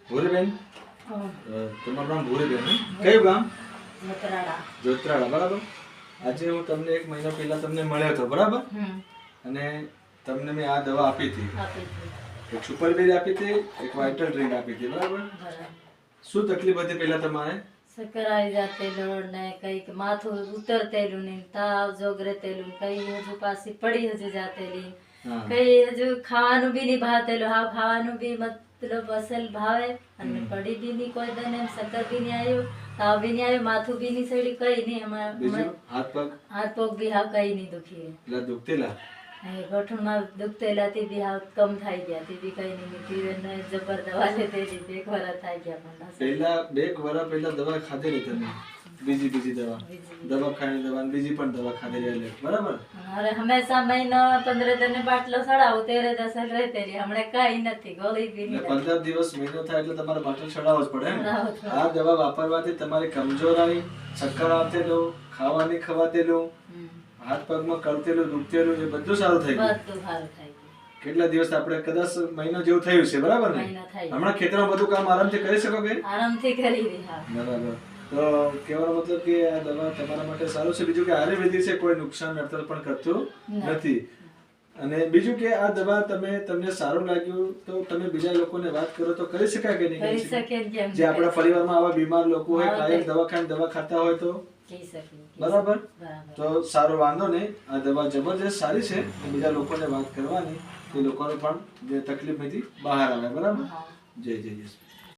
ભૂરીબેન, તમારું નામ ભૂરીબેન હે? કયું ગામ? જોત્રાળા. બરાબર. આજે હું તમને 1 મહિના પહેલા તમને મળ્યો હતો, બરાબર? અને તમને મેં આ દવા આપી હતી. એક સુપર બેરી આપી હતી, એક વાઇટલ ડ્રિંક આપી હતી, બરાબર? શું તકલીફ હતી પહેલા તમારે? ચક્કર આવી જાતેલું ને કઈક માથું ઉતરતેલું ને તાવ જોગરેતેલું, કઈ હજુ પાછી પડી હજુ જાતેલી, કઈ હજુ ખાવાનું બી નહીં ભાવતેલું. હા, ખાવાનું બી મતલબ અસલ ભાવે અને પડી બી નહીં કોઈ દે ને, ચક્કર બી નહીં આવ્યું, તાવ બી નહીં આવ્યું, માથું બી નહીં સડ્યું, કઈ નહીં. બીજું હાથ પગ બી હા કઈ નહીં દુખી. એટલે દુખતેલા ગોઠણમાં દુખતેલા થી બી હાવ કમ થઈ ગયા, થી બી કઈ નહીં. પીવે જબર દવા લેતેલી, 2 વર્ષ થઈ ગયા. પણ પહેલા 2 વર્ષ પહેલા દવા ખાધેલી તમે? બીજી દવા, દવાખાની દવા, બીજી પણ દવા ખાધેલી એટલે, બરાબર? અરે હંમેશા મહિનો 15 દિન બાટલો ચડાવું, 13 દસ રહેતેલી. હમણાં કઈ નથી, ગોળી બી નહીં. 15 દિવસ મહિનો થાય એટલે તમારે બાટલો ચડાવવો જ પડે ને? આ દવા વાપરવાથી તમારી કમજોરાઈ, ચક્કર આવતેલું, ખાવાની ખવાતેલું, હાથ પગમાં કળતેલું, દુખતેલું, એ બધું સારું થઈ ગયું. બધું સારું થઈ ગયું. કેટલા દિવસ આપણે કદાચ મહિનો જેવું થયું છે, બરાબર ને? હમણાં ખેતરમાં બધું કામ આરામથી કરી શકો કે? આરામથી કરી રહી. હા, બરાબર. તો કહેવાનો મતલબ કે આ દવા તમારા માટે સારું છે. બીજું કે આયુર્વેદિક છે, કોઈ નુકસાન નડતર પણ કરતું નથી. અને બીજું કે આ દવા તમને સારું લાગ્યું તો તમે બીજા લોકોને વાત કરો તો કરી શકાય કે નહીં? કરી શકે. જે આપણા પરિવારમાં આવા બીમાર લોકો હોય, કાયમ દવા ખાતા હોય તો બરાબર. તો સારો વાંધો નહીં, આ દવા જબરજસ્ત સારી છે. બીજા લોકોને વાત કરવાની, એ લોકોને પણ જે તકલીફ હતી બહાર આવે, બરાબર? જય જય જય.